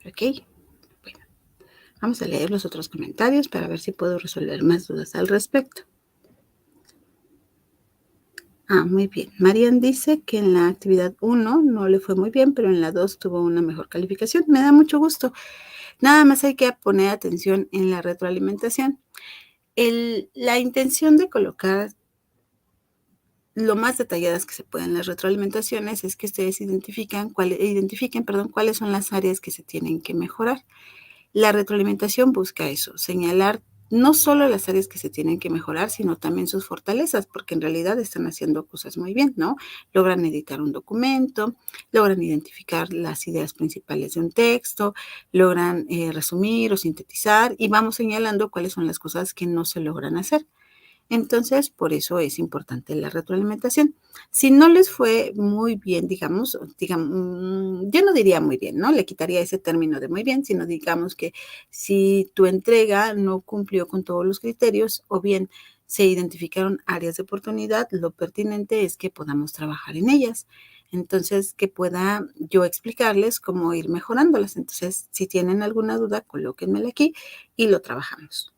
¿ok? Bueno, vamos a leer los otros comentarios para ver si puedo resolver más dudas al respecto. Muy bien. Marian dice que en la actividad 1 no le fue muy bien, pero en la 2 tuvo una mejor calificación. Me da mucho gusto. Nada más hay que poner atención en la retroalimentación. La intención de colocar lo más detalladas que se pueden las retroalimentaciones es que ustedes identifiquen cuáles son las áreas que se tienen que mejorar. La retroalimentación busca eso, señalar no solo las áreas que se tienen que mejorar, sino también sus fortalezas, porque en realidad están haciendo cosas muy bien, ¿no? Logran editar un documento, logran identificar las ideas principales de un texto, logran resumir o sintetizar y vamos señalando cuáles son las cosas que no se logran hacer. Entonces, por eso es importante la retroalimentación. Si no les fue muy bien, digamos, yo no diría muy bien, ¿no? Le quitaría ese término de muy bien, sino digamos que si tu entrega no cumplió con todos los criterios o bien se identificaron áreas de oportunidad, lo pertinente es que podamos trabajar en ellas. Entonces, que pueda yo explicarles cómo ir mejorándolas. Entonces, si tienen alguna duda, colóquenmela aquí y lo trabajamos.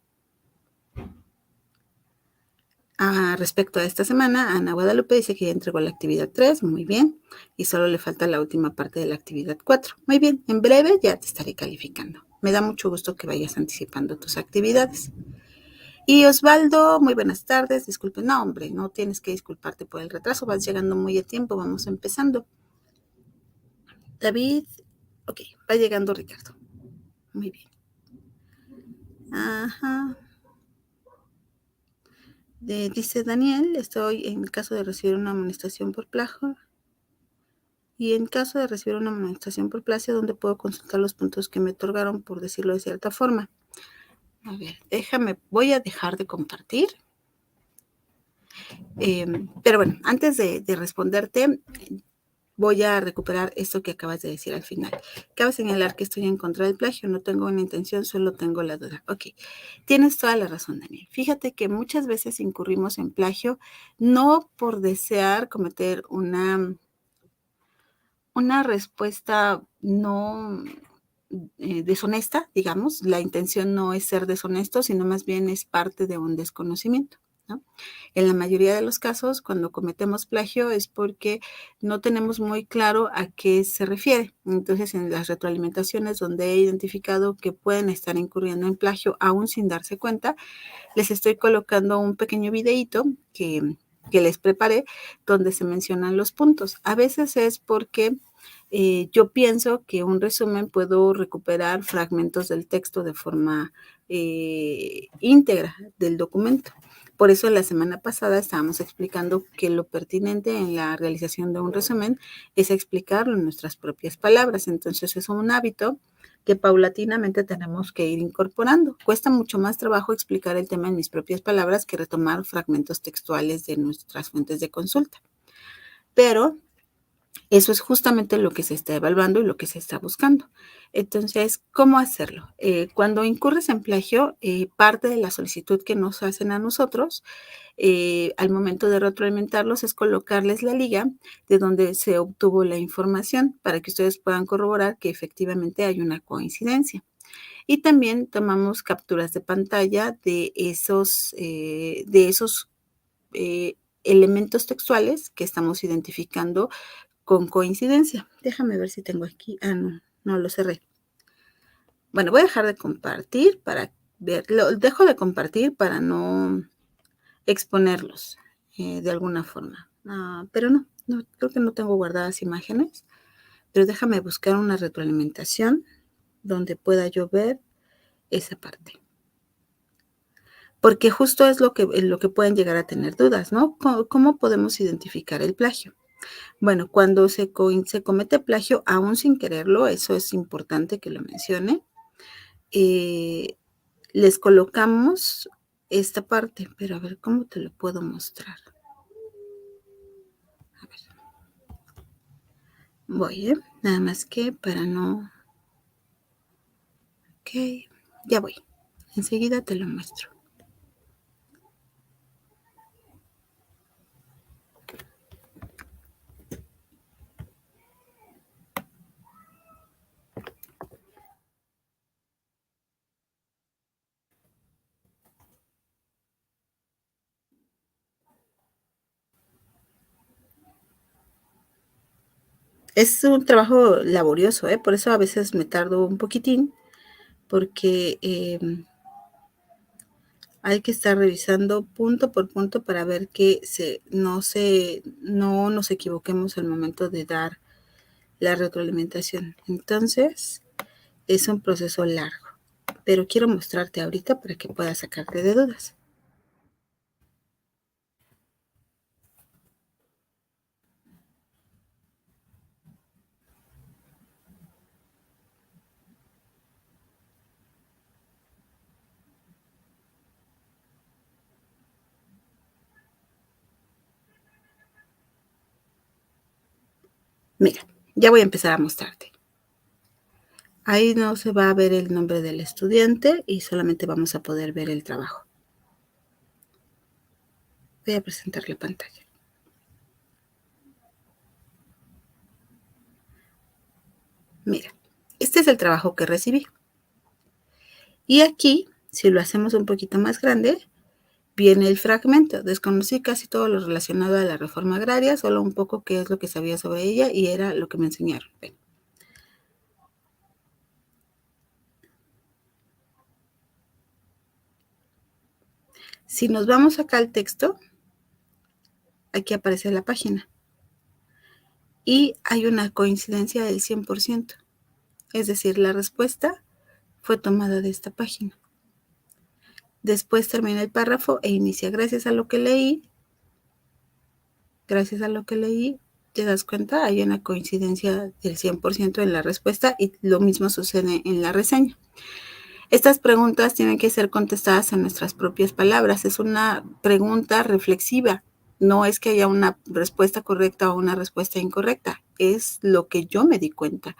Respecto a esta semana, Ana Guadalupe dice que ya entregó la actividad 3, muy bien, y solo le falta la última parte de la actividad 4. Muy bien, en breve ya te estaré calificando. Me da mucho gusto que vayas anticipando tus actividades. Y Osvaldo, muy buenas tardes, disculpe, no hombre, no tienes que disculparte por el retraso, vas llegando muy a tiempo, vamos empezando. David, ok, va llegando Ricardo. Muy bien. Dice Daniel, estoy en caso de recibir una amonestación por plagio. Y en caso de recibir una amonestación por plagio, ¿dónde puedo consultar los puntos que me otorgaron, por decirlo de cierta forma? A ver, voy a dejar de compartir. Pero bueno, antes de responderte, voy a recuperar esto que acabas de decir al final. Cabe señalar que estoy en contra del plagio, no tengo una intención, solo tengo la duda. Ok, tienes toda la razón, Daniel. Fíjate que muchas veces incurrimos en plagio no por desear cometer una respuesta no deshonesta, digamos. La intención no es ser deshonesto, sino más bien es parte de un desconocimiento, ¿no? En la mayoría de los casos, cuando cometemos plagio es porque no tenemos muy claro a qué se refiere. Entonces, en las retroalimentaciones donde he identificado que pueden estar incurriendo en plagio aún sin darse cuenta, les estoy colocando un pequeño videíto que les preparé donde se mencionan los puntos. A veces es porque yo pienso que un resumen puedo recuperar fragmentos del texto de forma íntegra del documento. Por eso la semana pasada estábamos explicando que lo pertinente en la realización de un resumen es explicarlo en nuestras propias palabras. Entonces es un hábito que paulatinamente tenemos que ir incorporando. Cuesta mucho más trabajo explicar el tema en mis propias palabras que retomar fragmentos textuales de nuestras fuentes de consulta. Pero eso es justamente lo que se está evaluando y lo que se está buscando. Entonces, ¿cómo hacerlo? Cuando incurres en plagio, parte de la solicitud que nos hacen a nosotros al momento de retroalimentarlos es colocarles la liga de donde se obtuvo la información para que ustedes puedan corroborar que efectivamente hay una coincidencia. Y también tomamos capturas de pantalla de esos elementos textuales que estamos identificando con coincidencia. Déjame ver si tengo aquí. No lo cerré. Bueno, voy a dejar de compartir para ver. Lo dejo de compartir para no exponerlos de alguna forma. Pero no, creo que no tengo guardadas imágenes. Pero déjame buscar una retroalimentación donde pueda yo ver esa parte. Porque justo es lo que pueden llegar a tener dudas, ¿no? ¿Cómo podemos identificar el plagio? Bueno, cuando se comete plagio, aún sin quererlo, eso es importante que lo mencione, les colocamos esta parte, pero a ver, ¿cómo te lo puedo mostrar? A ver. Voy, nada más que para no... Ok, ya voy. Enseguida te lo muestro. Es un trabajo laborioso, por eso a veces me tardo un poquitín, porque hay que estar revisando punto por punto para ver que no nos equivoquemos al momento de dar la retroalimentación. Entonces, es un proceso largo, pero quiero mostrarte ahorita para que puedas sacarte de dudas. Mira, ya voy a empezar a mostrarte. Ahí no se va a ver el nombre del estudiante y solamente vamos a poder ver el trabajo. Voy a presentar la pantalla. Mira, este es el trabajo que recibí. Y aquí, si lo hacemos un poquito más grande, viene el fragmento. Desconocí casi todo lo relacionado a la reforma agraria, solo un poco qué es lo que sabía sobre ella y era lo que me enseñaron. Ven. Si nos vamos acá al texto, aquí aparece la página. Y hay una coincidencia del 100%. Es decir, la respuesta fue tomada de esta página. Después termina el párrafo e inicia gracias a lo que leí, te das cuenta, hay una coincidencia del 100% en la respuesta y lo mismo sucede en la reseña. Estas preguntas tienen que ser contestadas en nuestras propias palabras. Es una pregunta reflexiva. No es que haya una respuesta correcta o una respuesta incorrecta. Es lo que yo me di cuenta.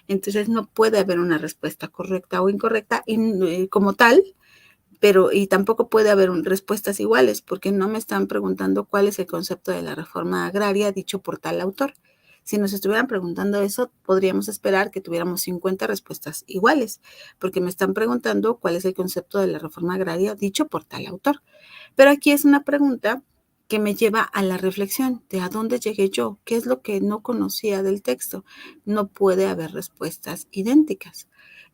Entonces no puede haber una respuesta correcta o incorrecta como tal, y tampoco puede haber respuestas iguales, porque no me están preguntando cuál es el concepto de la reforma agraria dicho por tal autor. Si nos estuvieran preguntando eso, podríamos esperar que tuviéramos 50 respuestas iguales, porque me están preguntando cuál es el concepto de la reforma agraria dicho por tal autor. Pero aquí es una pregunta que me lleva a la reflexión de a dónde llegué yo, qué es lo que no conocía del texto. No puede haber respuestas idénticas.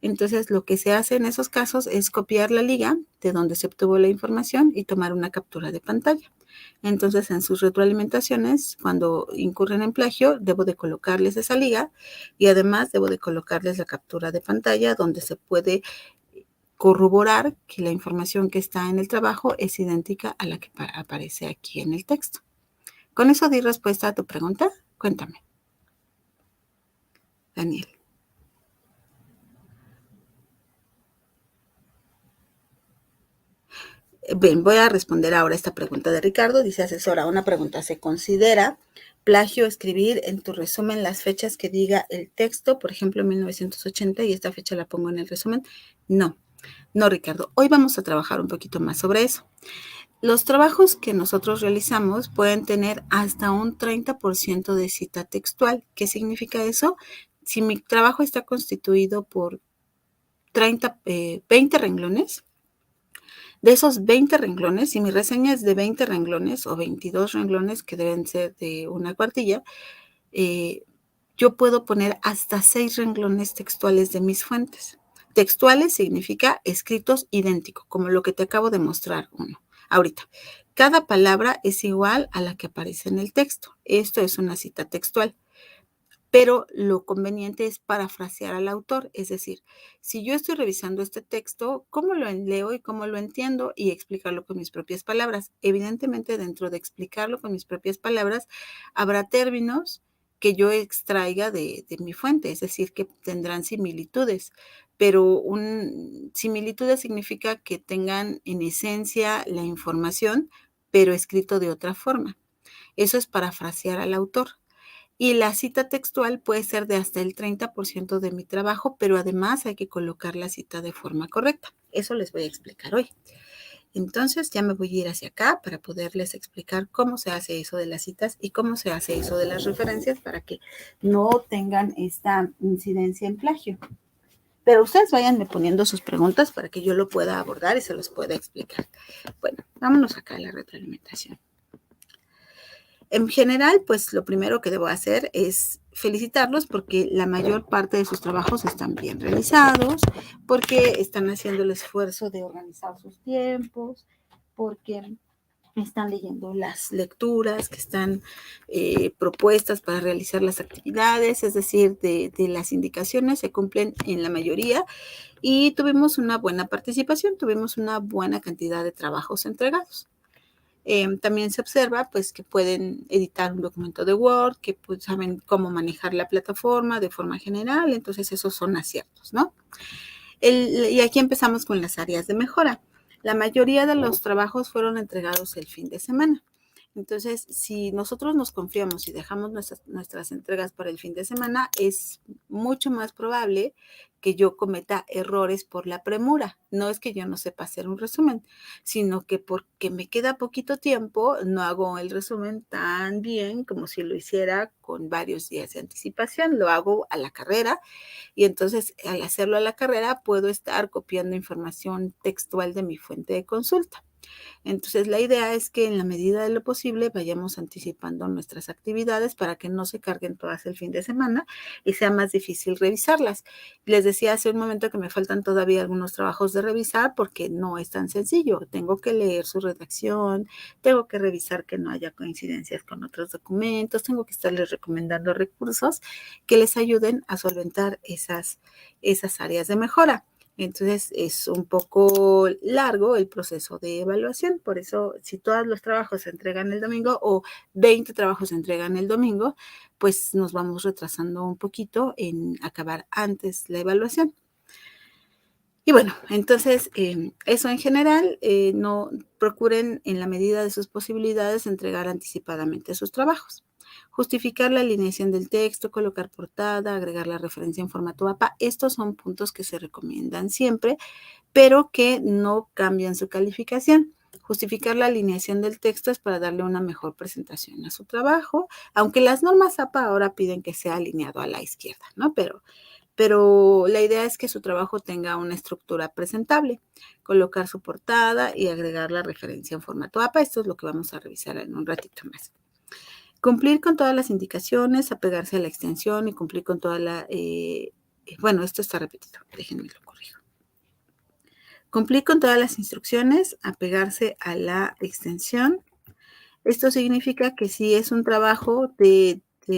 Entonces, lo que se hace en esos casos es copiar la liga de donde se obtuvo la información y tomar una captura de pantalla. Entonces, en sus retroalimentaciones, cuando incurren en plagio, debo de colocarles esa liga y además debo de colocarles la captura de pantalla donde se puede corroborar que la información que está en el trabajo es idéntica a la que aparece aquí en el texto. ¿Con eso di respuesta a tu pregunta? Cuéntame, Daniel. Bien, voy a responder ahora esta pregunta de Ricardo. Dice asesora, una pregunta. ¿Se considera plagio escribir en tu resumen las fechas que diga el texto? Por ejemplo, 1980 y esta fecha la pongo en el resumen. No, no, Ricardo. Hoy vamos a trabajar un poquito más sobre eso. Los trabajos que nosotros realizamos pueden tener hasta un 30% de cita textual. ¿Qué significa eso? Si mi trabajo está constituido por 20 renglones, de esos 20 renglones, si mi reseña es de 20 renglones o 22 renglones, que deben ser de una cuartilla, yo puedo poner hasta 6 renglones textuales de mis fuentes. Textuales significa escritos idénticos, como lo que te acabo de mostrar uno ahorita. Cada palabra es igual a la que aparece en el texto. Esto es una cita textual. Pero lo conveniente es parafrasear al autor, es decir, si yo estoy revisando este texto, ¿cómo lo leo y cómo lo entiendo? Y explicarlo con mis propias palabras. Evidentemente, dentro de explicarlo con mis propias palabras, habrá términos que yo extraiga de mi fuente, es decir, que tendrán similitudes, pero similitudes significa que tengan en esencia la información, pero escrito de otra forma. Eso es parafrasear al autor. Y la cita textual puede ser de hasta el 30% de mi trabajo, pero además hay que colocar la cita de forma correcta. Eso les voy a explicar hoy. Entonces ya me voy a ir hacia acá para poderles explicar cómo se hace eso de las citas y cómo se hace eso de las referencias para que no tengan esta incidencia en plagio. Pero ustedes váyanme poniendo sus preguntas para que yo lo pueda abordar y se los pueda explicar. Bueno, vámonos acá a la retroalimentación. En general, pues lo primero que debo hacer es felicitarlos porque la mayor parte de sus trabajos están bien realizados, porque están haciendo el esfuerzo de organizar sus tiempos, porque están leyendo las lecturas que están propuestas para realizar las actividades, es decir, de las indicaciones se cumplen en la mayoría y tuvimos una buena participación, tuvimos una buena cantidad de trabajos entregados. También se observa pues que pueden editar un documento de Word, que pues, saben cómo manejar la plataforma de forma general, entonces esos son aciertos, ¿no? Y aquí empezamos con las áreas de mejora. La mayoría de los trabajos fueron entregados el fin de semana. Entonces, si nosotros nos confiamos y dejamos nuestras entregas para el fin de semana, es mucho más probable que yo cometa errores por la premura. No es que yo no sepa hacer un resumen, sino que porque me queda poquito tiempo, no hago el resumen tan bien como si lo hiciera con varios días de anticipación. Lo hago a la carrera y entonces al hacerlo a la carrera puedo estar copiando información textual de mi fuente de consulta. Entonces, la idea es que en la medida de lo posible vayamos anticipando nuestras actividades para que no se carguen todas el fin de semana y sea más difícil revisarlas. Les decía hace un momento que me faltan todavía algunos trabajos de revisar porque no es tan sencillo. Tengo que leer su redacción, tengo que revisar que no haya coincidencias con otros documentos, tengo que estarles recomendando recursos que les ayuden a solventar esas áreas de mejora. Entonces es un poco largo el proceso de evaluación, por eso si todos los trabajos se entregan el domingo o 20 trabajos se entregan el domingo, pues nos vamos retrasando un poquito en acabar antes la evaluación. Y bueno, entonces eso en general, no procuren en la medida de sus posibilidades entregar anticipadamente sus trabajos. Justificar la alineación del texto, colocar portada, agregar la referencia en formato APA, estos son puntos que se recomiendan siempre, pero que no cambian su calificación. Justificar la alineación del texto es para darle una mejor presentación a su trabajo, aunque las normas APA ahora piden que sea alineado a la izquierda, ¿no? Pero la idea es que su trabajo tenga una estructura presentable, colocar su portada y agregar la referencia en formato APA. Esto es lo que vamos a revisar en un ratito más. Cumplir con todas las indicaciones, apegarse a la extensión y cumplir con toda la... bueno, esto está repetido, déjenme lo corrijo. Cumplir con todas las instrucciones, apegarse a la extensión. Esto significa que si es un trabajo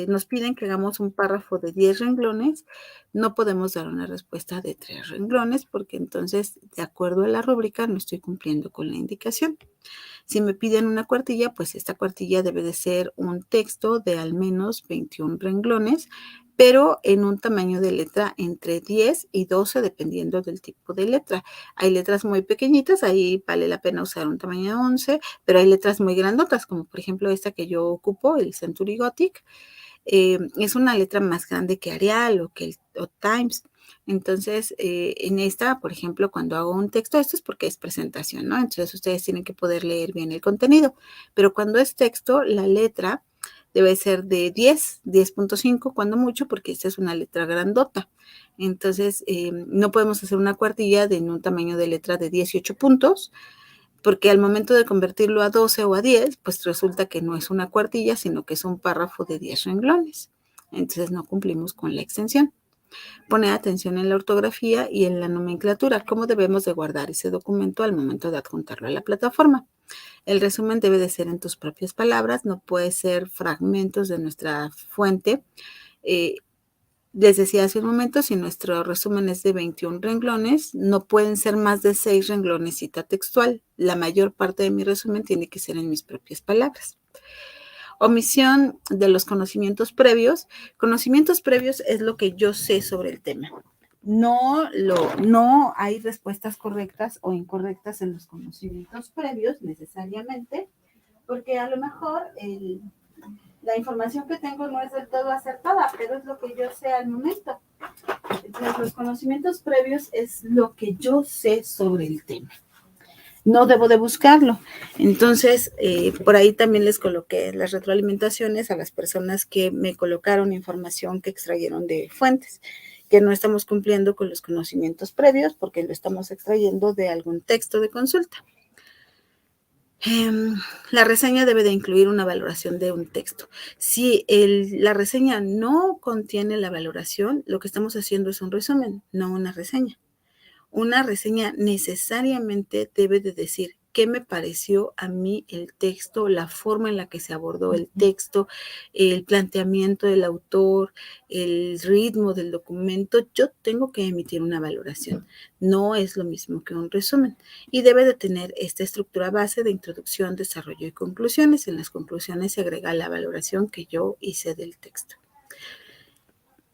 nos piden que hagamos un párrafo de 10 renglones, no podemos dar una respuesta de 3 renglones porque entonces, de acuerdo a la rúbrica, no estoy cumpliendo con la indicación. Si me piden una cuartilla, pues esta cuartilla debe de ser un texto de al menos 21 renglones, pero en un tamaño de letra entre 10 y 12, dependiendo del tipo de letra. Hay letras muy pequeñitas, ahí vale la pena usar un tamaño 11, pero hay letras muy grandotas, como por ejemplo esta que yo ocupo, el Century Gothic. Es una letra más grande que Arial o Times. Entonces, en esta, por ejemplo, cuando hago un texto, esto es porque es presentación, ¿no? Entonces, ustedes tienen que poder leer bien el contenido. Pero cuando es texto, la letra debe ser de 10, 10.5 cuando mucho, porque esta es una letra grandota. Entonces, no podemos hacer una cuartilla en un tamaño de letra de 18 puntos, porque al momento de convertirlo a 12 o a 10, pues resulta que no es una cuartilla, sino que es un párrafo de 10 renglones. Entonces no cumplimos con la extensión. Poner atención en la ortografía y en la nomenclatura, cómo debemos de guardar ese documento al momento de adjuntarlo a la plataforma. El resumen debe de ser en tus propias palabras, no puede ser fragmentos de nuestra fuente. Les decía hace un momento, si nuestro resumen es de 21 renglones, no pueden ser más de 6 renglones cita textual. La mayor parte de mi resumen tiene que ser en mis propias palabras. Omisión de los conocimientos previos. Conocimientos previos es lo que yo sé sobre el tema. No hay respuestas correctas o incorrectas en los conocimientos previos necesariamente, porque a lo mejor la información que tengo no es del todo acertada, pero es lo que yo sé al momento. Entonces, los conocimientos previos es lo que yo sé sobre el tema. No debo de buscarlo. Entonces, por ahí también les coloqué las retroalimentaciones a las personas que me colocaron información que extrayeron de fuentes, que no estamos cumpliendo con los conocimientos previos porque lo estamos extrayendo de algún texto de consulta. Em, la reseña debe de incluir una valoración de un texto. Si la reseña no contiene la valoración, lo que estamos haciendo es un resumen, no una reseña. Una reseña necesariamente debe de decir qué me pareció a mí el texto, la forma en la que se abordó el texto, el planteamiento del autor, el ritmo del documento. Yo tengo que emitir una valoración. No es lo mismo que un resumen. Y debe de tener esta estructura base de introducción, desarrollo y conclusiones. En las conclusiones se agrega la valoración que yo hice del texto.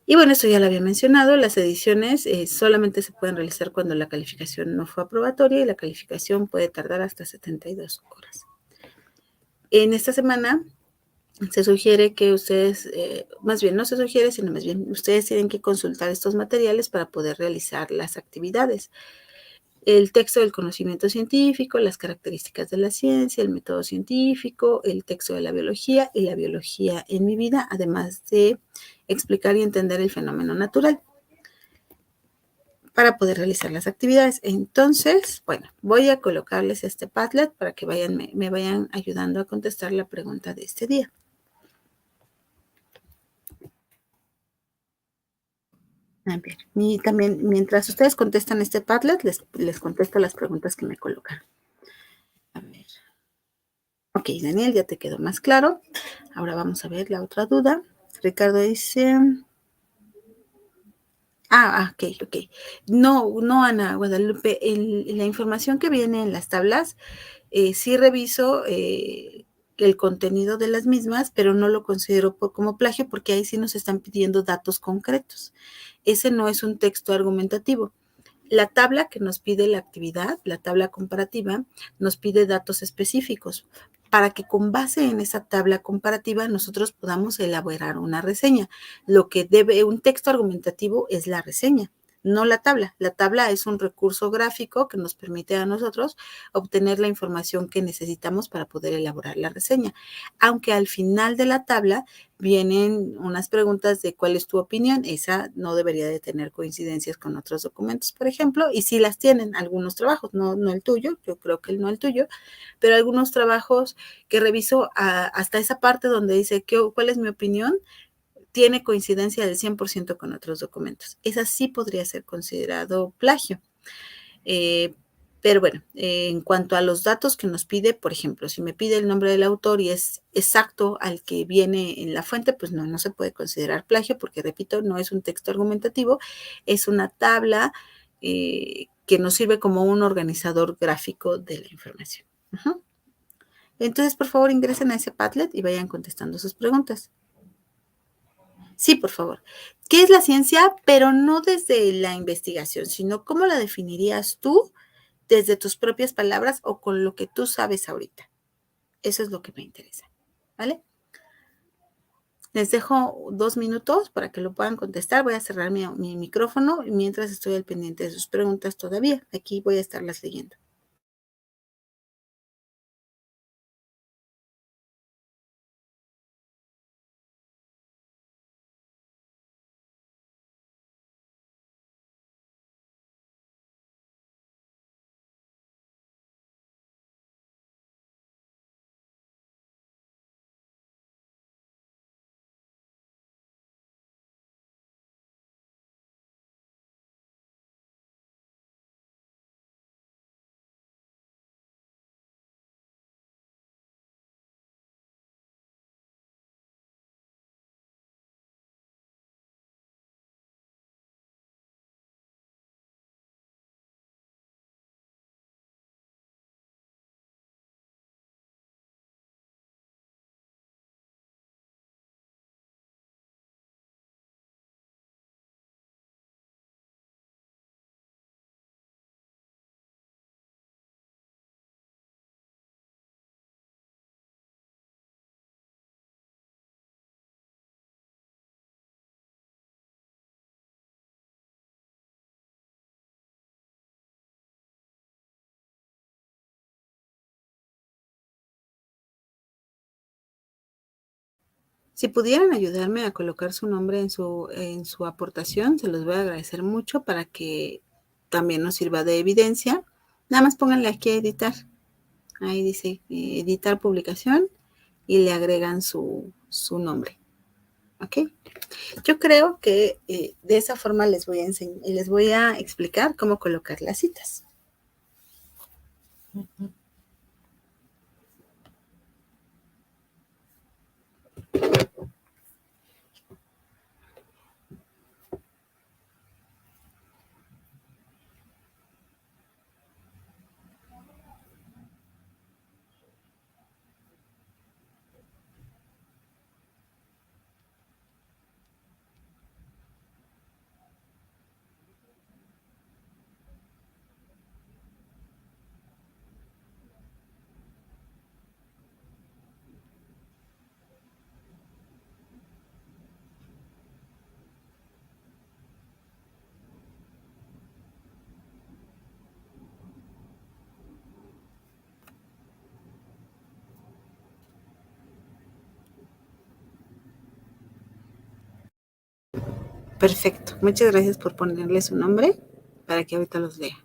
Y bueno, esto ya lo había mencionado, las ediciones solamente se pueden realizar cuando la calificación no fue aprobatoria y la calificación puede tardar hasta 72 horas. En esta semana se sugiere que ustedes, más bien no se sugiere, sino más bien ustedes tienen que consultar estos materiales para poder realizar las actividades. El texto del conocimiento científico, las características de la ciencia, el método científico, el texto de la biología y la biología en mi vida, además de explicar y entender el fenómeno natural para poder realizar las actividades. Entonces, bueno, voy a colocarles este Padlet para que me vayan ayudando a contestar la pregunta de este día. A ver, y también mientras ustedes contestan este Padlet, les contesto las preguntas que me colocan. A ver. Ok, Daniel, ya te quedó más claro. Ahora vamos a ver la otra duda. Ricardo dice... ok. No, Ana Guadalupe, la información que viene en las tablas, sí reviso el contenido de las mismas, pero no lo considero como plagio porque ahí sí nos están pidiendo datos concretos. Ese no es un texto argumentativo. La tabla que nos pide la actividad, la tabla comparativa, nos pide datos específicos para que con base en esa tabla comparativa nosotros podamos elaborar una reseña. Lo que debe un texto argumentativo es la reseña, no la tabla. La tabla es un recurso gráfico que nos permite a nosotros obtener la información que necesitamos para poder elaborar la reseña. Aunque al final de la tabla vienen unas preguntas de cuál es tu opinión, esa no debería de tener coincidencias con otros documentos, por ejemplo, y sí las tienen algunos trabajos, no el tuyo, yo creo que no el tuyo, pero algunos trabajos que reviso hasta esa parte donde dice cuál es mi opinión, tiene coincidencia del 100% con otros documentos. Esa sí podría ser considerado plagio. Pero bueno, en cuanto a los datos que nos pide, por ejemplo, si me pide el nombre del autor y es exacto al que viene en la fuente, pues no se puede considerar plagio porque, repito, no es un texto argumentativo, es una tabla que nos sirve como un organizador gráfico de la información. Uh-huh. Entonces, por favor, ingresen a ese Padlet y vayan contestando sus preguntas. Sí, por favor. ¿Qué es la ciencia? Pero no desde la investigación, sino cómo la definirías tú desde tus propias palabras o con lo que tú sabes ahorita. Eso es lo que me interesa, ¿vale? Les dejo 2 minutos para que lo puedan contestar. Voy a cerrar mi micrófono mientras estoy al pendiente de sus preguntas todavía. Aquí voy a estarlas leyendo. Si pudieran ayudarme a colocar su nombre en su aportación, se los voy a agradecer mucho para que también nos sirva de evidencia. Nada más pónganle aquí a editar. Ahí dice editar publicación y le agregan su nombre. ¿Ok? Yo creo que de esa forma les voy a enseñar, les voy a explicar cómo colocar las citas. Perfecto. Muchas gracias por ponerle su nombre para que ahorita los lea.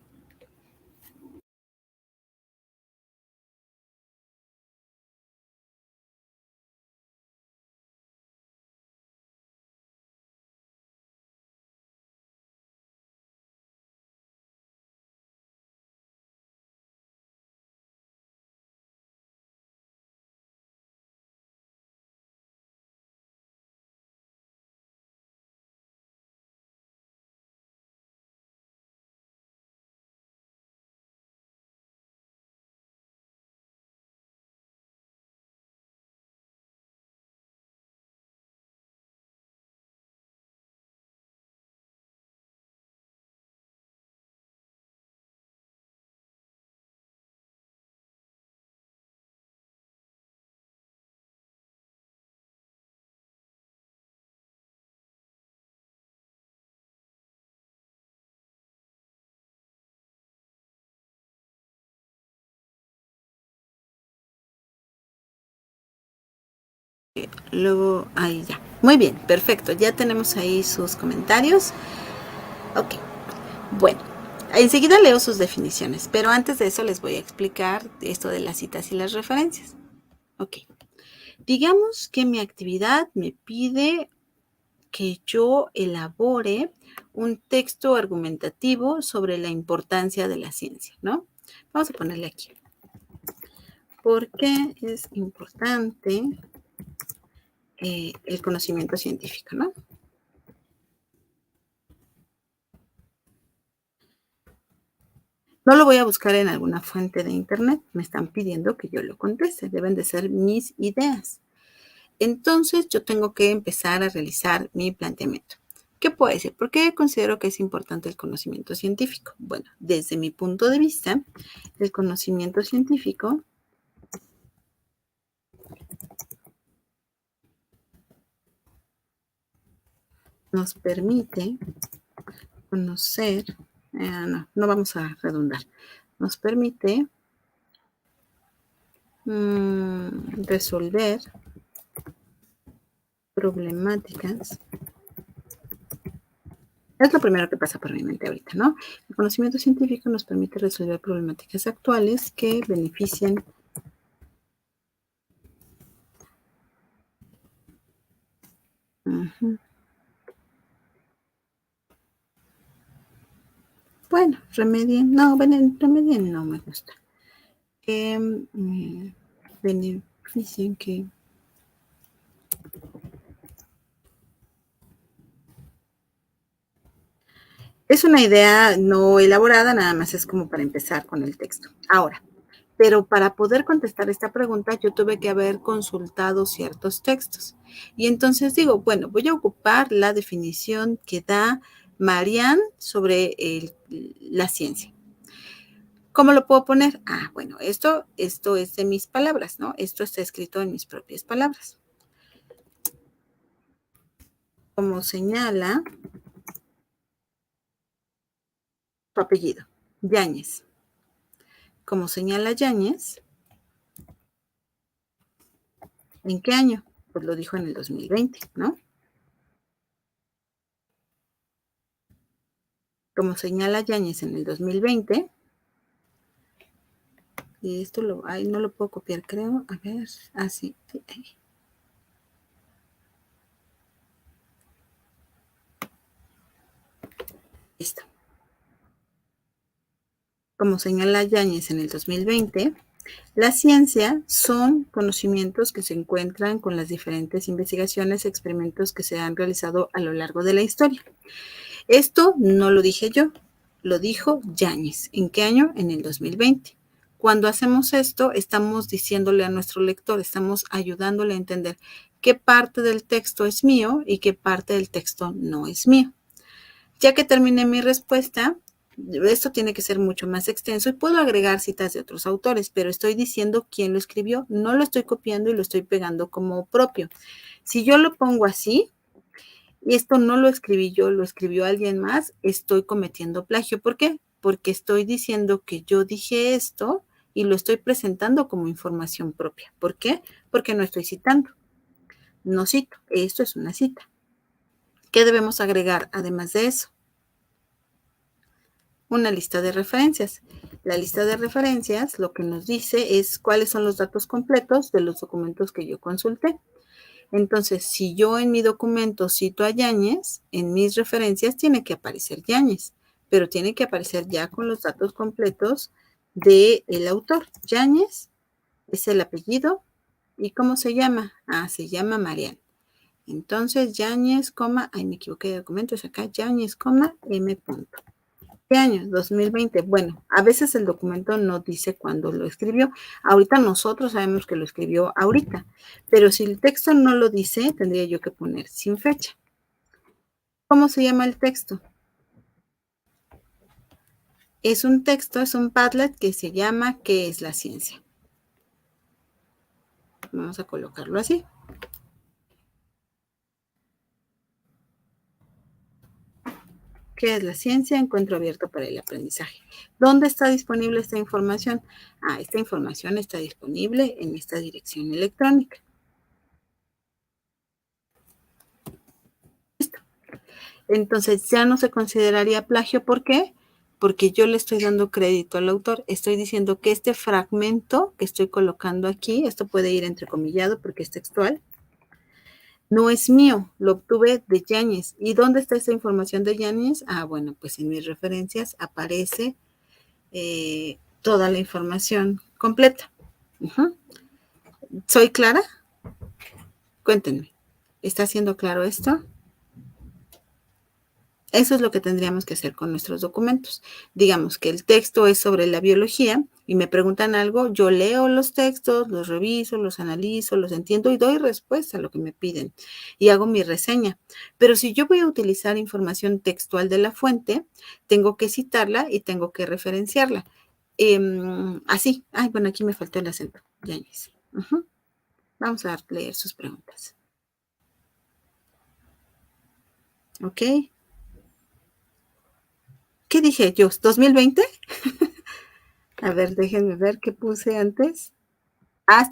Luego, ahí ya. Muy bien, perfecto. Ya tenemos ahí sus comentarios. Ok, bueno. Enseguida leo sus definiciones, pero antes de eso les voy a explicar esto de las citas y las referencias. Ok. Digamos que mi actividad me pide que yo elabore un texto argumentativo sobre la importancia de la ciencia, ¿no? Vamos a ponerle aquí. ¿Por qué es importante el conocimiento científico, ¿no? No lo voy a buscar en alguna fuente de internet, me están pidiendo que yo lo conteste, deben de ser mis ideas. Entonces yo tengo que empezar a realizar mi planteamiento. ¿Qué puede ser? ¿Por qué considero que es importante el conocimiento científico? Bueno, desde mi punto de vista, el conocimiento científico nos permite conocer, no vamos a redundar, nos permite resolver problemáticas. Es lo primero que pasa por mi mente ahorita, ¿no? El conocimiento científico nos permite resolver problemáticas actuales que benefician bueno, remedien no me gusta. Que beneficien que es una idea no elaborada, nada más es como para empezar con el texto. Ahora, pero para poder contestar esta pregunta yo tuve que haber consultado ciertos textos. Y entonces digo, bueno, voy a ocupar la definición que da Marianne sobre la ciencia. ¿Cómo lo puedo poner? Ah, bueno, esto es de mis palabras, ¿no? Esto está escrito en mis propias palabras. Como señala su apellido, Yáñez. Como señala Yáñez, ¿en qué año? Pues lo dijo en el 2020, ¿no? Como señala Yáñez en el 2020, Y esto no lo puedo copiar, creo. A ver, así. Listo. Como señala Yáñez en el 2020, la ciencia son conocimientos que se encuentran con las diferentes investigaciones, experimentos que se han realizado a lo largo de la historia. Esto no lo dije yo, lo dijo Yáñez. ¿En qué año? En el 2020. Cuando hacemos esto, estamos diciéndole a nuestro lector, estamos ayudándole a entender qué parte del texto es mío y qué parte del texto no es mío. Ya que terminé mi respuesta, esto tiene que ser mucho más extenso y puedo agregar citas de otros autores, pero estoy diciendo quién lo escribió, no lo estoy copiando y lo estoy pegando como propio. Si yo lo pongo así, y esto no lo escribí yo, lo escribió alguien más, estoy cometiendo plagio. ¿Por qué? Porque estoy diciendo que yo dije esto y lo estoy presentando como información propia. ¿Por qué? Porque no estoy citando. No cito, esto es una cita. ¿Qué debemos agregar además de eso? Una lista de referencias. La lista de referencias lo que nos dice es cuáles son los datos completos de los documentos que yo consulté. Entonces, si yo en mi documento cito a Yáñez, en mis referencias tiene que aparecer Yáñez, pero tiene que aparecer ya con los datos completos del autor. Yáñez es el apellido. ¿Y cómo se llama? Ah, se llama Marian. Entonces, Yáñez, me equivoqué de documento, es acá, Yáñez, M. ¿Qué año? 2020. Bueno, a veces el documento no dice cuándo lo escribió. Ahorita nosotros sabemos que lo escribió ahorita, pero si el texto no lo dice, tendría yo que poner sin fecha. ¿Cómo se llama el texto? Es un texto, es un Padlet que se llama ¿Qué es la ciencia? Vamos a colocarlo así. ¿Qué es la ciencia? Encuentro abierto para el aprendizaje. ¿Dónde está disponible esta información? Esta información está disponible en esta dirección electrónica. Listo. Entonces ya no se consideraría plagio. ¿Por qué? Porque yo le estoy dando crédito al autor. Estoy diciendo que este fragmento que estoy colocando aquí, esto puede ir entrecomillado porque es textual, no es mío, lo obtuve de Yáñez. ¿Y dónde está esta información de Yáñez? Bueno, pues en mis referencias aparece toda la información completa. ¿Soy clara? Cuéntenme. ¿Está siendo claro esto? Eso es lo que tendríamos que hacer con nuestros documentos. Digamos que el texto es sobre la biología y me preguntan algo, yo leo los textos, los reviso, los analizo, los entiendo y doy respuesta a lo que me piden y hago mi reseña. Pero si yo voy a utilizar información textual de la fuente, tengo que citarla y tengo que referenciarla. Así. Bueno, aquí me faltó el acento. Yáñez. Vamos a leer sus preguntas. ¿Ok? ¿Qué dije yo? ¿2020? A ver, déjenme ver qué puse antes.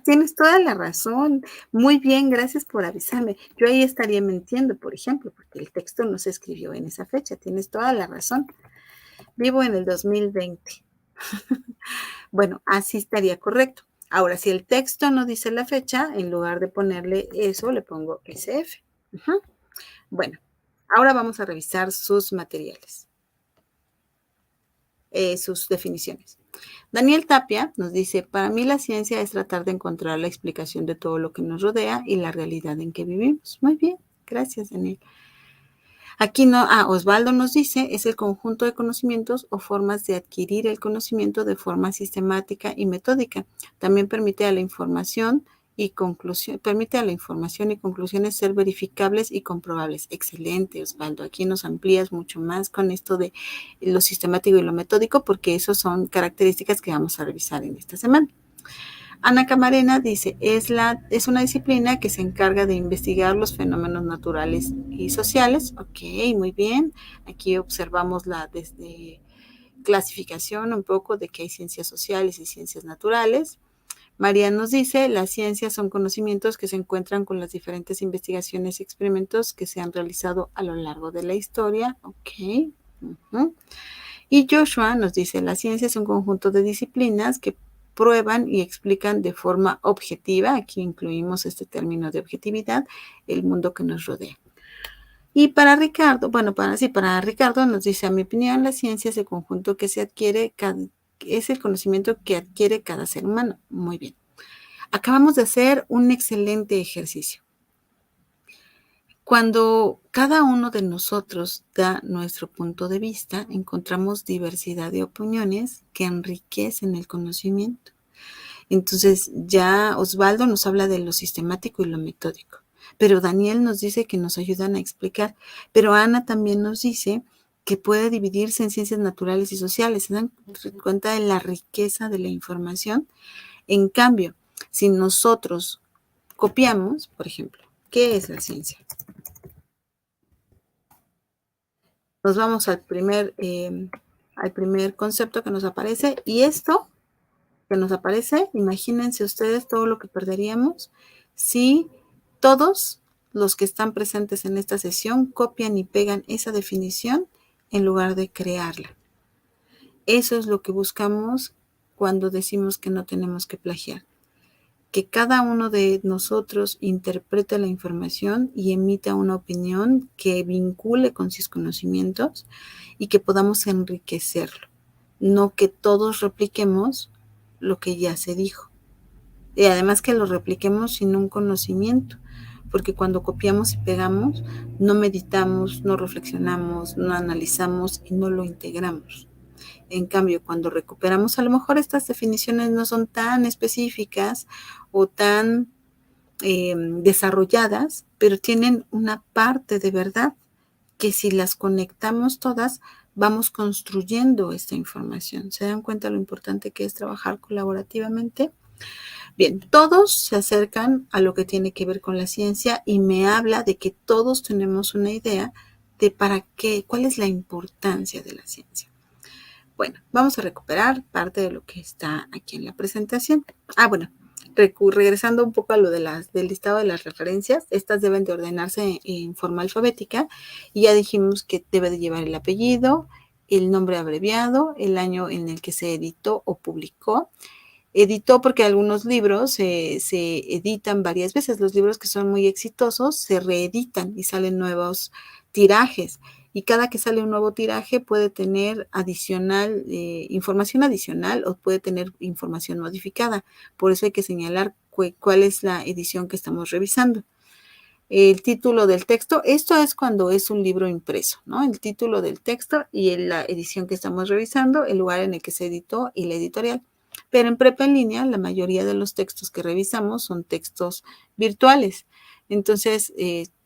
Tienes toda la razón. Muy bien, gracias por avisarme. Yo ahí estaría mintiendo, por ejemplo, porque el texto no se escribió en esa fecha. Tienes toda la razón. Vivo en el 2020. Bueno, así estaría correcto. Ahora, si el texto no dice la fecha, en lugar de ponerle eso, le pongo SF. Bueno, ahora vamos a revisar sus materiales, sus definiciones. Daniel Tapia nos dice, para mí la ciencia es tratar de encontrar la explicación de todo lo que nos rodea y la realidad en que vivimos. Muy bien, gracias, Daniel. Aquí Osvaldo nos dice, es el conjunto de conocimientos o formas de adquirir el conocimiento de forma sistemática y metódica. También permite a la información y conclusiones ser verificables y comprobables. Excelente, Osvaldo. Aquí nos amplías mucho más con esto de lo sistemático y lo metódico, porque esas son características que vamos a revisar en esta semana. Ana Camarena dice, es una disciplina que se encarga de investigar los fenómenos naturales y sociales. Ok, muy bien. Aquí observamos desde clasificación un poco de que hay ciencias sociales y ciencias naturales. María nos dice, las ciencias son conocimientos que se encuentran con las diferentes investigaciones y experimentos que se han realizado a lo largo de la historia. Ok. Y Joshua nos dice, la ciencia es un conjunto de disciplinas que prueban y explican de forma objetiva, aquí incluimos este término de objetividad, el mundo que nos rodea. Y para Ricardo, para Ricardo nos dice, a mi opinión, la ciencia es el conjunto que se adquiere, es el conocimiento que adquiere cada ser humano. Muy bien. Acabamos de hacer un excelente ejercicio. Cuando cada uno de nosotros da nuestro punto de vista, encontramos diversidad de opiniones que enriquecen el conocimiento. Entonces, ya Osvaldo nos habla de lo sistemático y lo metódico, pero Daniel nos dice que nos ayudan a explicar, pero Ana también nos dice que puede dividirse en ciencias naturales y sociales. ¿Se dan cuenta de la riqueza de la información? En cambio, si nosotros copiamos, por ejemplo, ¿qué es la ciencia? Nos vamos al primer concepto que nos aparece, y esto que nos aparece, imagínense ustedes todo lo que perderíamos si todos los que están presentes en esta sesión copian y pegan esa definición en lugar de crearla. Eso es lo que buscamos cuando decimos que no tenemos que plagiar. Que cada uno de nosotros interprete la información y emita una opinión que vincule con sus conocimientos y que podamos enriquecerlo. No que todos repliquemos lo que ya se dijo. Y además que lo repliquemos sin un conocimiento, porque cuando copiamos y pegamos, no meditamos, no reflexionamos, no analizamos y no lo integramos. En cambio, cuando recuperamos, a lo mejor estas definiciones no son tan específicas o tan desarrolladas, pero tienen una parte de verdad que si las conectamos todas, vamos construyendo esta información. ¿Se dan cuenta lo importante que es trabajar colaborativamente? Bien, todos se acercan a lo que tiene que ver con la ciencia y me habla de que todos tenemos una idea de para qué, cuál es la importancia de la ciencia. Bueno, vamos a recuperar parte de lo que está aquí en la presentación. Regresando un poco a lo del listado de las referencias, estas deben de ordenarse en forma alfabética y ya dijimos que debe de llevar el apellido, el nombre abreviado, el año en el que se editó o publicó. Editó porque algunos libros se editan varias veces. Los libros que son muy exitosos se reeditan y salen nuevos tirajes. Y cada que sale un nuevo tiraje puede tener información adicional o puede tener información modificada. Por eso hay que señalar cuál es la edición que estamos revisando. El título del texto, esto es cuando es un libro impreso, ¿no? El título del texto y la edición que estamos revisando, el lugar en el que se editó y la editorial. Pero en Prepa en Línea, la mayoría de los textos que revisamos son textos virtuales. Entonces,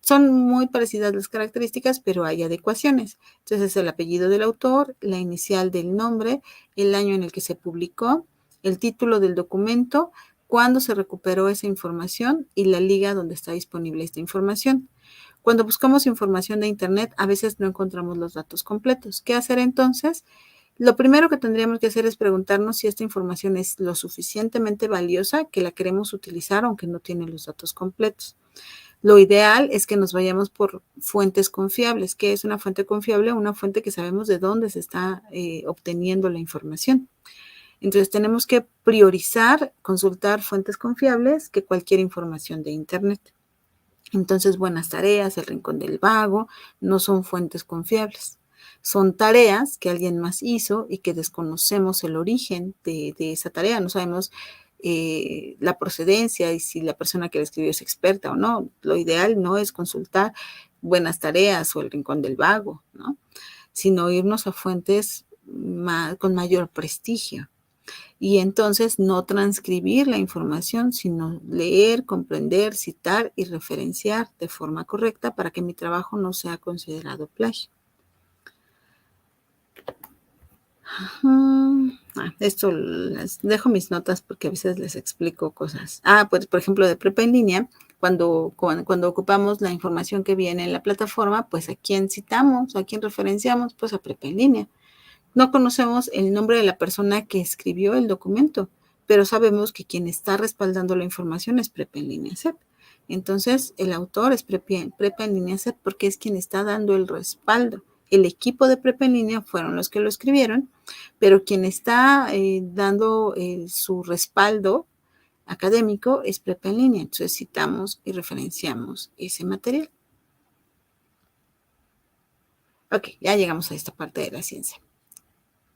son muy parecidas las características, pero hay adecuaciones. Entonces, es el apellido del autor, la inicial del nombre, el año en el que se publicó, el título del documento, cuándo se recuperó esa información y la liga donde está disponible esta información. Cuando buscamos información de Internet, a veces no encontramos los datos completos. ¿Qué hacer entonces? Lo primero que tendríamos que hacer es preguntarnos si esta información es lo suficientemente valiosa que la queremos utilizar aunque no tiene los datos completos. Lo ideal es que nos vayamos por fuentes confiables. ¿Qué es una fuente confiable? Una fuente que sabemos de dónde se está obteniendo la información. Entonces tenemos que priorizar, consultar fuentes confiables que cualquier información de Internet. Entonces, Buenas Tareas, El Rincón del Vago, no son fuentes confiables. Son tareas que alguien más hizo y que desconocemos el origen de esa tarea. No sabemos la procedencia y si la persona que la escribió es experta o no. Lo ideal no es consultar Buenas Tareas o El Rincón del Vago, ¿no? Sino irnos a fuentes con mayor prestigio. Y entonces no transcribir la información, sino leer, comprender, citar y referenciar de forma correcta para que mi trabajo no sea considerado plagio. Esto les dejo mis notas porque a veces les explico cosas. Pues por ejemplo de Prepa en Línea, cuando ocupamos la información que viene en la plataforma, pues ¿a quién citamos? ¿A quién referenciamos? Pues a Prepa en Línea. No conocemos el nombre de la persona que escribió el documento, pero sabemos que quien está respaldando la información es Prepa en Línea CEP. Entonces, el autor es Prepa en Línea CEP porque es quien está dando el respaldo El equipo de Prepa en Línea fueron los que lo escribieron, pero quien está dando su respaldo académico es Prepa en Línea. Entonces citamos y referenciamos ese material. Ok, ya llegamos a esta parte de la ciencia.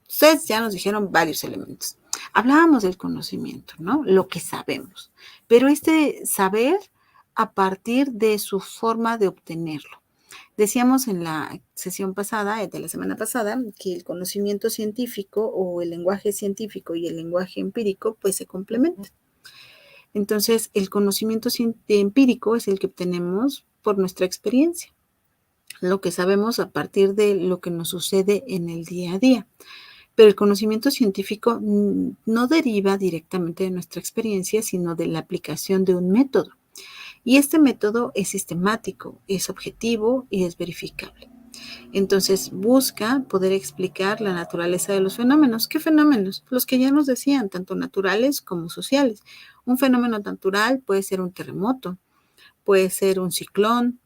Ustedes ya nos dijeron varios elementos. Hablábamos del conocimiento, ¿no? Lo que sabemos. Pero este saber a partir de su forma de obtenerlo. Decíamos en la sesión pasada, de la semana pasada, que el conocimiento científico o el lenguaje científico y el lenguaje empírico pues se complementan. Entonces, el conocimiento empírico es el que obtenemos por nuestra experiencia, lo que sabemos a partir de lo que nos sucede en el día a día. Pero el conocimiento científico no deriva directamente de nuestra experiencia, sino de la aplicación de un método. Y este método es sistemático, es objetivo y es verificable. Entonces busca poder explicar la naturaleza de los fenómenos. ¿Qué fenómenos? Los que ya nos decían, tanto naturales como sociales. Un fenómeno natural puede ser un terremoto, puede ser un ciclón,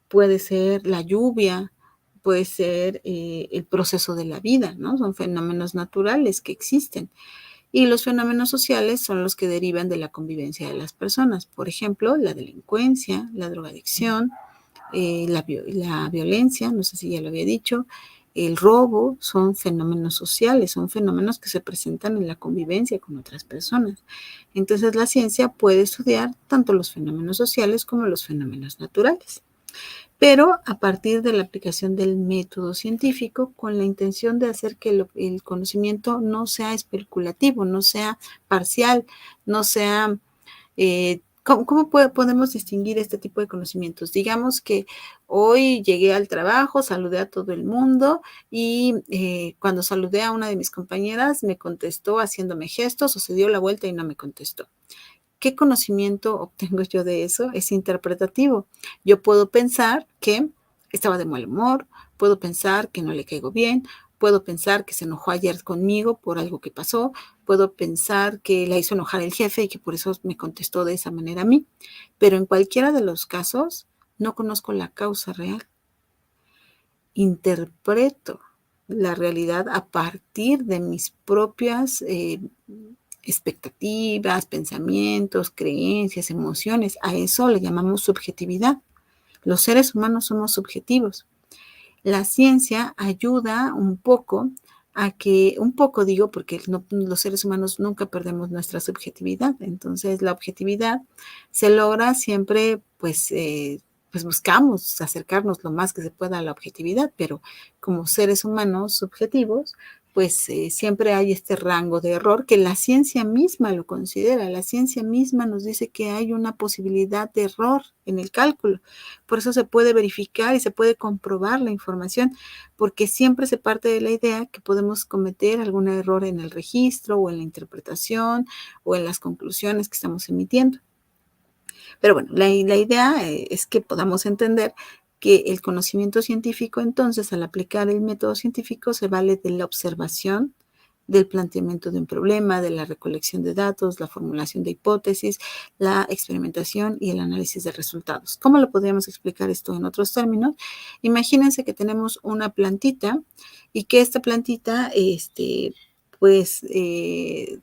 puede ser la lluvia, puede ser el proceso de la vida, ¿no? Son fenómenos naturales que existen. Y los fenómenos sociales son los que derivan de la convivencia de las personas. Por ejemplo, la delincuencia, la drogadicción, la violencia, no sé si ya lo había dicho, el robo, son fenómenos sociales, son fenómenos que se presentan en la convivencia con otras personas. Entonces la ciencia puede estudiar tanto los fenómenos sociales como los fenómenos naturales, pero a partir de la aplicación del método científico con la intención de hacer que el conocimiento no sea especulativo, no sea parcial, no sea... ¿Cómo podemos distinguir este tipo de conocimientos? Digamos que hoy llegué al trabajo, saludé a todo el mundo y cuando saludé a una de mis compañeras me contestó haciéndome gestos o se dio la vuelta y no me contestó. ¿Qué conocimiento obtengo yo de eso? Es interpretativo. Yo puedo pensar que estaba de mal humor, puedo pensar que no le caigo bien, puedo pensar que se enojó ayer conmigo por algo que pasó, puedo pensar que la hizo enojar el jefe y que por eso me contestó de esa manera a mí. Pero en cualquiera de los casos, no conozco la causa real. Interpreto la realidad a partir de mis propias expectativas, pensamientos, creencias, emociones. A eso le llamamos subjetividad. Los seres humanos somos subjetivos. La ciencia ayuda un poco un poco digo, porque los seres humanos nunca perdemos nuestra subjetividad. Entonces, la objetividad se logra siempre, pues buscamos acercarnos lo más que se pueda a la objetividad, pero como seres humanos subjetivos, pues siempre hay este rango de error que la ciencia misma lo considera. La ciencia misma nos dice que hay una posibilidad de error en el cálculo. Por eso se puede verificar y se puede comprobar la información, porque siempre se parte de la idea que podemos cometer algún error en el registro o en la interpretación o en las conclusiones que estamos emitiendo. Pero bueno, la idea es que podamos entender que el conocimiento científico, entonces, al aplicar el método científico, se vale de la observación, del planteamiento de un problema, de la recolección de datos, la formulación de hipótesis, la experimentación y el análisis de resultados. ¿Cómo lo podríamos explicar esto en otros términos? Imagínense que tenemos una plantita y que esta plantita,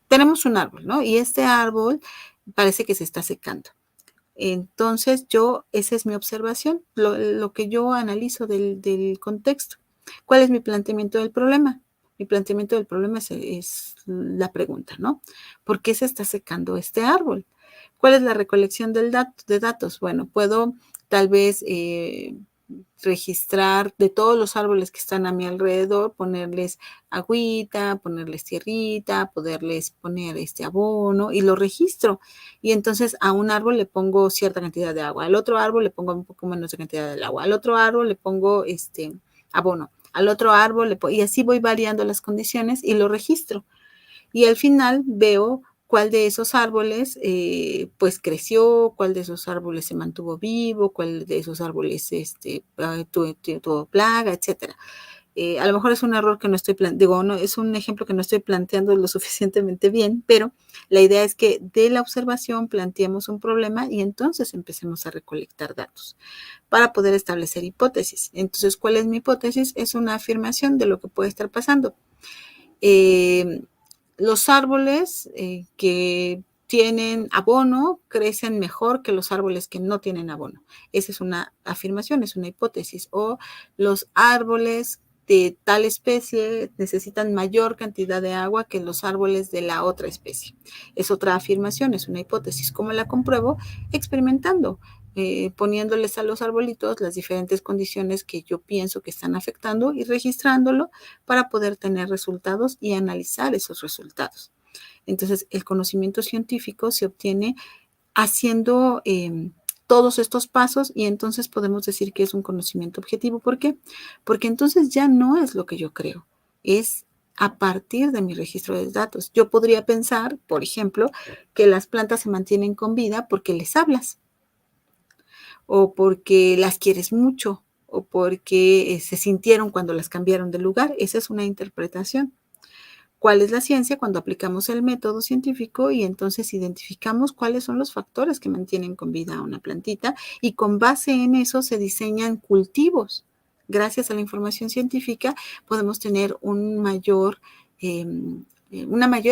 tenemos un árbol, ¿no? Y este árbol parece que se está secando. Entonces, esa es mi observación, lo que yo analizo del contexto. ¿Cuál es mi planteamiento del problema? Mi planteamiento del problema es la pregunta, ¿no? ¿Por qué se está secando este árbol? ¿Cuál es la recolección de datos? Bueno, puedo tal vez registrar de todos los árboles que están a mi alrededor, ponerles agüita, ponerles tierrita, poderles poner abono y lo registro. Y entonces a un árbol le pongo cierta cantidad de agua, al otro árbol le pongo un poco menos de cantidad de agua, al otro árbol le pongo abono, al otro árbol y así voy variando las condiciones y lo registro. Y al final veo cuál de esos árboles pues creció, cuál de esos árboles se mantuvo vivo, cuál de esos árboles tuvo plaga, etcétera. A lo mejor es un error que no estoy digo, no, es un ejemplo que no estoy planteando lo suficientemente bien, pero la idea es que de la observación planteemos un problema y entonces empecemos a recolectar datos para poder establecer hipótesis. Entonces, ¿cuál es mi hipótesis? Es una afirmación de lo que puede estar pasando. Los árboles que tienen abono crecen mejor que los árboles que no tienen abono. Esa es una afirmación, es una hipótesis. O los árboles de tal especie necesitan mayor cantidad de agua que los árboles de la otra especie. Es otra afirmación, es una hipótesis. ¿Cómo la compruebo? Experimentando. Poniéndoles a los arbolitos las diferentes condiciones que yo pienso que están afectando y registrándolo para poder tener resultados y analizar esos resultados. Entonces, el conocimiento científico se obtiene haciendo todos estos pasos y entonces podemos decir que es un conocimiento objetivo. ¿Por qué? Porque entonces ya no es lo que yo creo, es a partir de mi registro de datos. Yo podría pensar, por ejemplo, que las plantas se mantienen con vida porque les hablas o porque las quieres mucho o porque se sintieron cuando las cambiaron de lugar. Esa es una interpretación. ¿Cuál es la ciencia? Cuando aplicamos el método científico y entonces identificamos cuáles son los factores que mantienen con vida a una plantita y con base en eso se diseñan cultivos. Gracias a la información científica podemos tener una mayor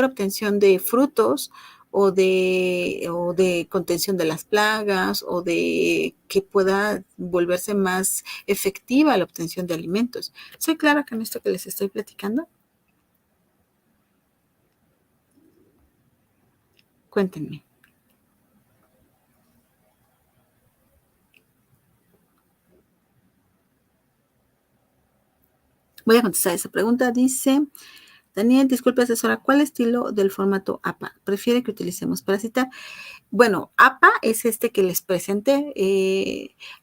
obtención de frutos o de contención de las plagas o de que pueda volverse más efectiva la obtención de alimentos. ¿Soy clara con esto que les estoy platicando? Cuéntenme. Voy a contestar esa pregunta. Dice Daniel, disculpe asesora, ¿cuál estilo del formato APA prefiere que utilicemos para citar? Bueno, APA es este que les presenté.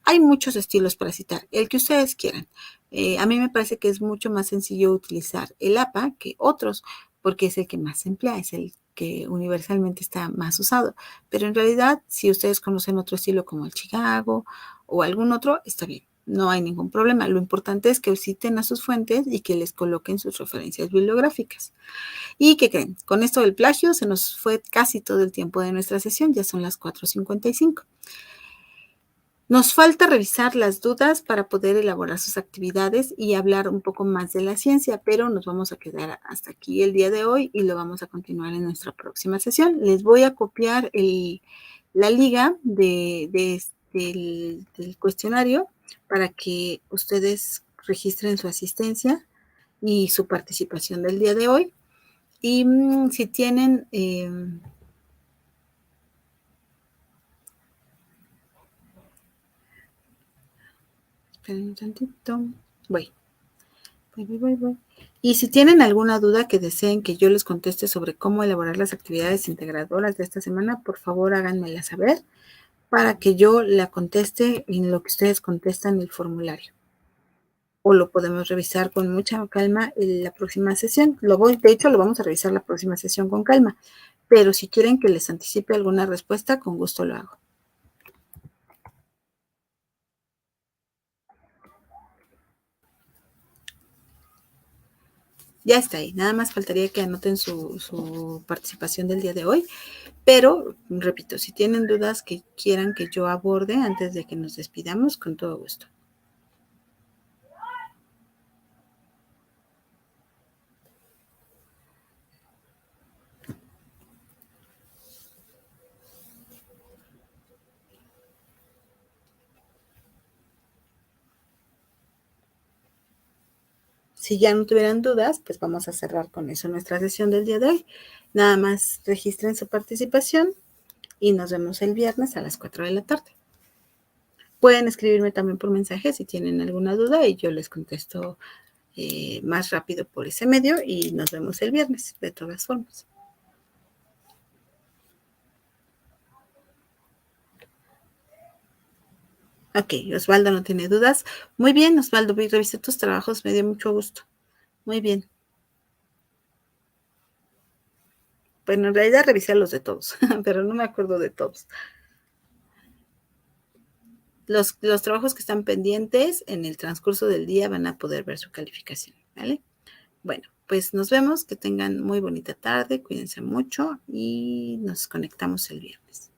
Hay muchos estilos para citar, el que ustedes quieran. A mí me parece que es mucho más sencillo utilizar el APA que otros, porque es el que más se emplea, es el que universalmente está más usado. Pero en realidad, si ustedes conocen otro estilo como el Chicago o algún otro, está bien. No hay ningún problema. Lo importante es que citen a sus fuentes y que les coloquen sus referencias bibliográficas. ¿Y qué creen? Con esto del plagio se nos fue casi todo el tiempo de nuestra sesión, ya son las 4:55. Nos falta revisar las dudas para poder elaborar sus actividades y hablar un poco más de la ciencia, pero nos vamos a quedar hasta aquí el día de hoy y lo vamos a continuar en nuestra próxima sesión. Les voy a copiar la liga del cuestionario para que ustedes registren su asistencia y su participación del día de hoy. Y si tienen, esperen un tantito, voy. Y si tienen alguna duda que deseen que yo les conteste sobre cómo elaborar las actividades integradoras de esta semana, por favor háganmela saber para que yo la conteste en lo que ustedes contestan en el formulario. O lo podemos revisar con mucha calma en la próxima sesión. De hecho, lo vamos a revisar la próxima sesión con calma. Pero si quieren que les anticipe alguna respuesta, con gusto lo hago. Ya está ahí. Nada más faltaría que anoten su participación del día de hoy. Pero, repito, si tienen dudas que quieran que yo aborde antes de que nos despidamos, con todo gusto. Si ya no tuvieran dudas, pues vamos a cerrar con eso nuestra sesión del día de hoy. Nada más registren su participación y nos vemos el viernes a las 4 de la tarde. Pueden escribirme también por mensaje si tienen alguna duda y yo les contesto más rápido por ese medio y nos vemos el viernes, de todas formas. Ok, Osvaldo no tiene dudas. Muy bien, Osvaldo, revisé tus trabajos, me dio mucho gusto. Muy bien. Bueno, en realidad revisé los de todos, pero no me acuerdo de todos. Los trabajos que están pendientes en el transcurso del día van a poder ver su calificación, ¿vale? Bueno, pues nos vemos, que tengan muy bonita tarde, cuídense mucho y nos conectamos el viernes.